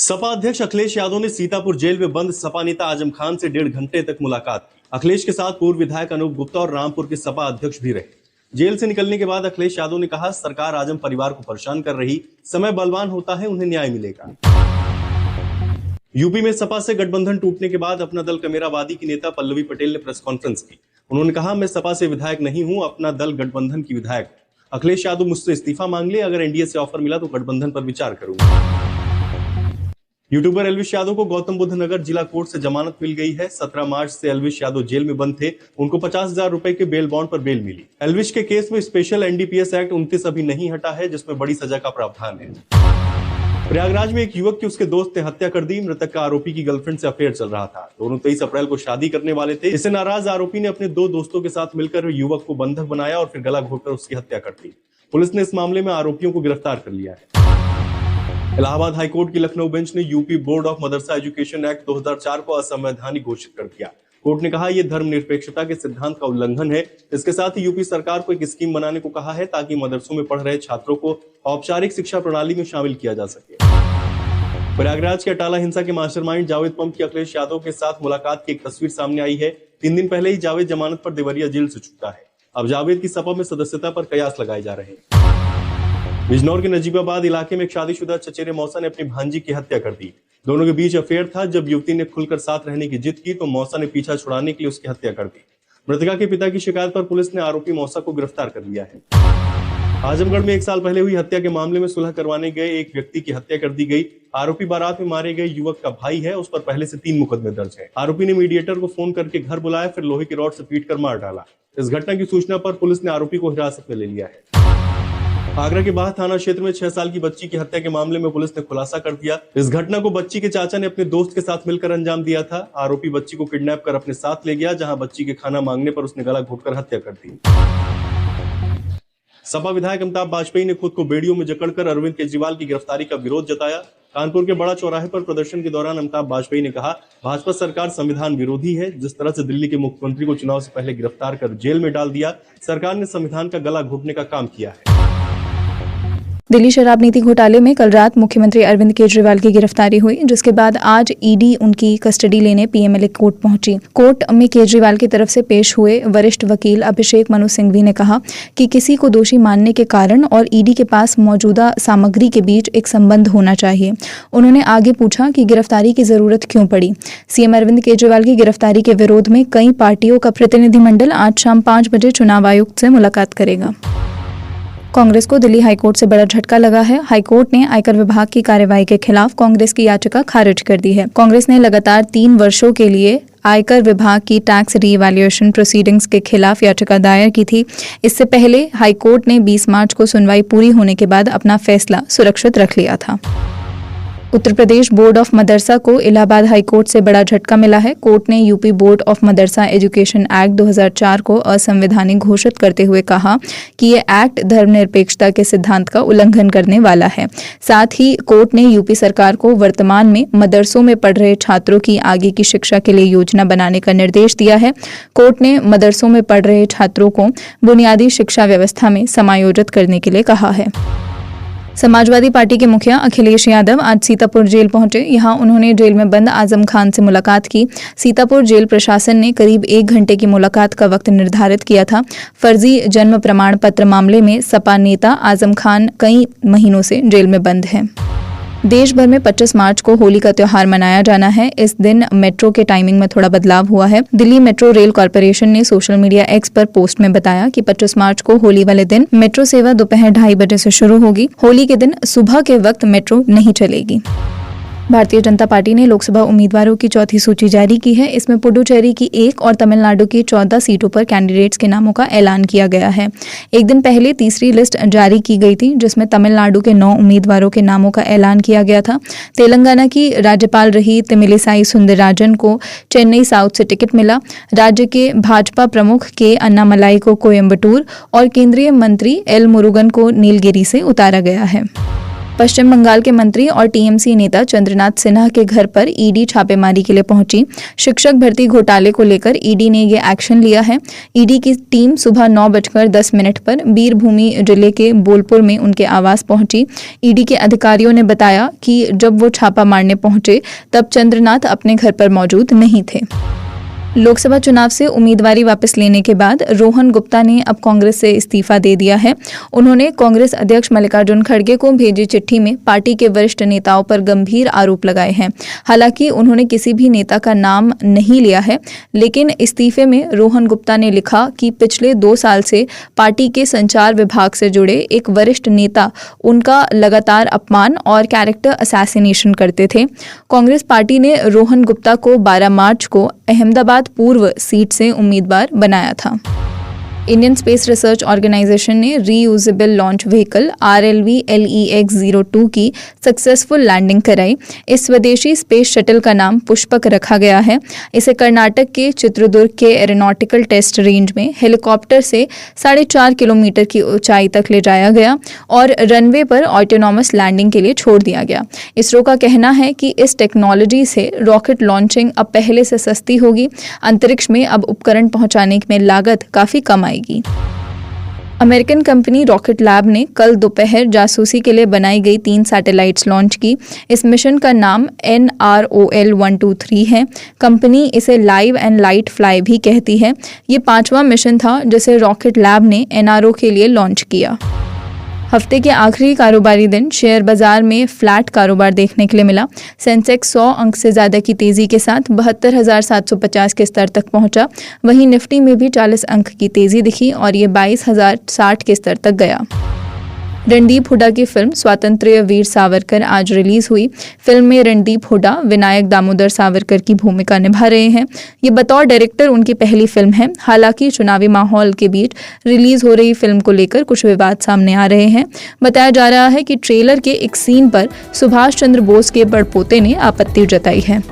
सपा अध्यक्ष अखिलेश यादव ने सीतापुर जेल में बंद सपा नेता आजम खान से 1.5 घंटे तक मुलाकात की। अखिलेश के साथ पूर्व विधायक अनूप गुप्ता और रामपुर के सपा अध्यक्ष भी रहे। जेल से निकलने के बाद अखिलेश यादव ने कहा, सरकार आजम परिवार को परेशान कर रही, समय बलवान होता है, उन्हें न्याय मिलेगा। यूपी में सपा से गठबंधन टूटने के बाद अपना दल कमेरावादी की नेता पल्लवी पटेल ने प्रेस कॉन्फ्रेंस की। उन्होंने कहा, मैं सपा से विधायक नहीं हूं, अपना दल गठबंधन की विधायक हूं। अखिलेश यादव मुझसे इस्तीफा मांग ले, अगर एनडीए से ऑफर मिला तो गठबंधन पर विचार करूंगा। यूट्यूबर एल्विश यादव को गौतम बुद्ध नगर जिला कोर्ट से जमानत मिल गई है। 17 मार्च से एल्विश यादव जेल में बंद थे। उनको 50,000 रुपए के बेल बॉन्ड पर बेल मिली। एल्विश के केस में स्पेशल एनडीपीएस एक्ट 29 अभी नहीं हटा है, जिसमें बड़ी सजा का प्रावधान है। प्रयागराज में एक युवक की उसके दोस्त ने हत्या कर दी। मृतक का आरोपी की गर्लफ्रेंड से अफेयर चल रहा था। दोनों 23 अप्रैल को शादी करने वाले थे। इससे नाराज आरोपी ने अपने 2 दोस्तों के साथ मिलकर युवक को बंधक बनाया और फिर गला घोटकर उसकी हत्या कर दी। पुलिस ने इस मामले में आरोपियों को गिरफ्तार कर लिया है। इलाहाबाद हाईकोर्ट की लखनऊ बेंच ने UP board of Madrasa education act 2004 को असंवैधानिक घोषित कर दिया। कोर्ट ने कहा, यह धर्मनिरपेक्षता के सिद्धांत का उल्लंघन है। इसके साथ ही यूपी सरकार को एक स्कीम बनाने को कहा है ताकि मदरसों में पढ़ रहे छात्रों को औपचारिक शिक्षा प्रणाली में शामिल किया जा सके। प्रयागराज के अटाला हिंसा के मास्टरमाइंड जावेद पंप की अखिलेश यादव के साथ मुलाकात की एक तस्वीर सामने आई है। 3 दिन पहले ही जावेद जमानत पर देवरिया जेल से छूटा है। अब जावेद की सपा में सदस्यता पर कयास लगाए जा रहे हैं। बिजनौर के नजीबाबाद इलाके में एक शादीशुदा चचेरे मौसा ने अपनी भांजी की हत्या कर दी। दोनों के बीच अफेयर था। जब युवती ने खुलकर साथ रहने की जिद की तो मौसा ने पीछा छुड़ाने के लिए उसकी हत्या कर दी। मृतका के पिता की शिकायत पर पुलिस ने आरोपी मौसा को गिरफ्तार कर लिया है। आजमगढ़ में 1 साल पहले हुई हत्या के मामले में सुलह करवाने गए एक व्यक्ति की हत्या कर दी गई। आरोपी बारात में मारे गए युवक का भाई है। उस पर पहले से 3 मुकदमे दर्ज है। आरोपी ने मीडिएटर को फोन करके घर बुलाया, फिर लोहे की रॉड से पीटकर मार डाला। इस घटना की सूचना पर पुलिस ने आरोपी को हिरासत में ले लिया है। आगरा के बाह थाना क्षेत्र में 6 साल की बच्ची की हत्या के मामले में पुलिस ने खुलासा कर दिया। इस घटना को बच्ची के चाचा ने अपने दोस्त के साथ मिलकर अंजाम दिया था। आरोपी बच्ची को किडनैप कर अपने साथ ले गया, जहां बच्ची के खाना मांगने पर उसने गला घोटकर हत्या कर दी। सपा विधायक अमिताभ बाजपेयी ने खुद को बेड़ियों में जकड़कर अरविंद केजरीवाल की गिरफ्तारी का विरोध जताया। कानपुर के बड़ा चौराहे पर प्रदर्शन के दौरान अमिताभ बाजपेयी ने कहा, भाजपा सरकार संविधान विरोधी है। जिस तरह से दिल्ली के मुख्यमंत्री को चुनाव से पहले गिरफ्तार कर जेल में डाल दिया, सरकार ने संविधान का गला घोटने का काम किया है। दिल्ली शराब नीति घोटाले में कल रात मुख्यमंत्री अरविंद केजरीवाल की गिरफ्तारी हुई, जिसके बाद आज ईडी उनकी कस्टडी लेने पीएमएलए कोर्ट पहुंची। कोर्ट में केजरीवाल की तरफ से पेश हुए वरिष्ठ वकील अभिषेक मनु सिंघवी ने कहा कि किसी को दोषी मानने के कारण और ईडी के पास मौजूदा सामग्री के बीच एक संबंध होना चाहिए। उन्होंने आगे पूछा कि गिरफ्तारी की जरूरत क्यों पड़ी। सीएम अरविंद केजरीवाल की गिरफ्तारी के विरोध में कई पार्टियों का प्रतिनिधिमंडल आज शाम 5 बजे चुनाव आयुक्त से मुलाकात करेगा। कांग्रेस को दिल्ली हाईकोर्ट से बड़ा झटका लगा है। हाईकोर्ट ने आयकर विभाग की कार्रवाई के खिलाफ कांग्रेस की याचिका खारिज कर दी है। कांग्रेस ने लगातार 3 वर्षों के लिए आयकर विभाग की टैक्स रीवैल्यूएशन प्रोसीडिंग्स के खिलाफ याचिका दायर की थी। इससे पहले हाईकोर्ट ने 20 मार्च को सुनवाई पूरी होने के बाद अपना फैसला सुरक्षित रख लिया था। उत्तर प्रदेश बोर्ड ऑफ मदरसा को इलाहाबाद हाईकोर्ट से बड़ा झटका मिला है। कोर्ट ने UP board of Madrasa education act 2004 को असंवैधानिक घोषित करते हुए कहा कि ये एक्ट धर्मनिरपेक्षता के सिद्धांत का उल्लंघन करने वाला है। साथ ही कोर्ट ने यूपी सरकार को वर्तमान में मदरसों में पढ़ रहे छात्रों की आगे की शिक्षा के लिए योजना बनाने का निर्देश दिया है। कोर्ट ने मदरसों में पढ़ रहे छात्रों को बुनियादी शिक्षा व्यवस्था में समायोजित करने के लिए कहा है। समाजवादी पार्टी के मुखिया अखिलेश यादव आज सीतापुर जेल पहुंचे। यहां उन्होंने जेल में बंद आजम खान से मुलाकात की। सीतापुर जेल प्रशासन ने करीब 1 घंटे की मुलाकात का वक्त निर्धारित किया था। फर्जी जन्म प्रमाण पत्र मामले में सपा नेता आजम खान कई महीनों से जेल में बंद है। देश भर में 25 मार्च को होली का त्योहार मनाया जाना है। इस दिन मेट्रो के टाइमिंग में थोड़ा बदलाव हुआ है। दिल्ली मेट्रो रेल कॉर्पोरेशन ने सोशल मीडिया एक्स पर पोस्ट में बताया कि 25 मार्च को होली वाले दिन मेट्रो सेवा दोपहर 2:30 बजे से शुरू होगी। होली के दिन सुबह के वक्त मेट्रो नहीं चलेगी। भारतीय जनता पार्टी ने लोकसभा उम्मीदवारों की चौथी सूची जारी की है। इसमें पुडुचेरी की 1 और तमिलनाडु की 14 सीटों पर कैंडिडेट्स के नामों का ऐलान किया गया है। एक दिन पहले तीसरी लिस्ट जारी की गई थी, जिसमें तमिलनाडु के 9 उम्मीदवारों के नामों का ऐलान किया गया था। तेलंगाना की राज्यपाल रही तमिलिसाई सुंदरराजन को चेन्नई साउथ से टिकट मिला। राज्य के भाजपा प्रमुख के अन्नामलाई को कोयम्बटूर और केंद्रीय मंत्री एल मुरुगन को नीलगिरी से उतारा गया है। पश्चिम बंगाल के मंत्री और टीएमसी नेता चंद्रनाथ सिन्हा के घर पर ईडी छापेमारी के लिए पहुंची। शिक्षक भर्ती घोटाले को लेकर ईडी ने ये एक्शन लिया है। ईडी की टीम सुबह 9:10 पर वीरभूमि जिले के बोलपुर में उनके आवास पहुंची। ईडी के अधिकारियों ने बताया कि जब वो छापा मारने पहुंचे तब चंद्रनाथ अपने घर पर मौजूद नहीं थे। लोकसभा चुनाव से उम्मीदवारी वापस लेने के बाद रोहन गुप्ता ने अब कांग्रेस से इस्तीफा दे दिया है। उन्होंने कांग्रेस अध्यक्ष मल्लिकार्जुन खड़गे को भेजी चिट्ठी में पार्टी के वरिष्ठ नेताओं पर गंभीर आरोप लगाए हैं। हालांकि उन्होंने किसी भी नेता का नाम नहीं लिया है, लेकिन इस्तीफे में रोहन गुप्ता ने लिखा कि पिछले 2 साल से पार्टी के संचार विभाग से जुड़े एक वरिष्ठ नेता उनका लगातार अपमान और कैरेक्टर असैसिनेशन करते थे। कांग्रेस पार्टी ने रोहन गुप्ता को 12 मार्च को अहमदाबाद पूर्व सीट से उम्मीदवार बनाया था। इंडियन स्पेस रिसर्च ऑर्गेनाइजेशन ने reusable launch vehicle RLV LEX-02 की सक्सेसफुल लैंडिंग कराई। इस स्वदेशी स्पेस शटल का नाम पुष्पक रखा गया है। इसे कर्नाटक के चित्रदुर्ग के एरोनॉटिकल टेस्ट रेंज में हेलीकॉप्टर से 4.5 किलोमीटर की ऊंचाई तक ले जाया गया और रनवे पर ऑटोनॉमस लैंडिंग के लिए छोड़ दिया गया। इसरो का कहना है कि इस टेक्नोलॉजी से रॉकेट लॉन्चिंग अब पहले से सस्ती होगी। अंतरिक्ष में अब उपकरण पहुंचाने में लागत काफी कम आएगी। अमेरिकन कंपनी रॉकेट लैब ने कल दोपहर जासूसी के लिए बनाई गई 3 सैटेलाइट्स लॉन्च की। इस मिशन का नाम NROL-123 है। कंपनी इसे लाइव एंड लाइट फ्लाई भी कहती है। ये 5वां मिशन था जिसे रॉकेट लैब ने NRO के लिए लॉन्च किया। हफ्ते के आखिरी कारोबारी दिन शेयर बाजार में फ्लैट कारोबार देखने के लिए मिला। सेंसेक्स 100 अंक से ज्यादा की तेजी के साथ 72,750 के स्तर तक पहुंचा। वहीं निफ्टी में भी 40 अंक की तेजी दिखी और ये 22,060 के स्तर तक गया। रणदीप हुड्डा की फिल्म स्वातंत्र्य वीर सावरकर आज रिलीज हुई। फिल्म में रणदीप हुड्डा विनायक दामोदर सावरकर की भूमिका निभा रहे हैं। ये बतौर डायरेक्टर उनकी पहली फिल्म है। हालांकि चुनावी माहौल के बीच रिलीज हो रही फिल्म को लेकर कुछ विवाद सामने आ रहे हैं। बताया जा रहा है कि ट्रेलर के एक सीन पर सुभाष चंद्र बोस के बड़पोते ने आपत्ति जताई है।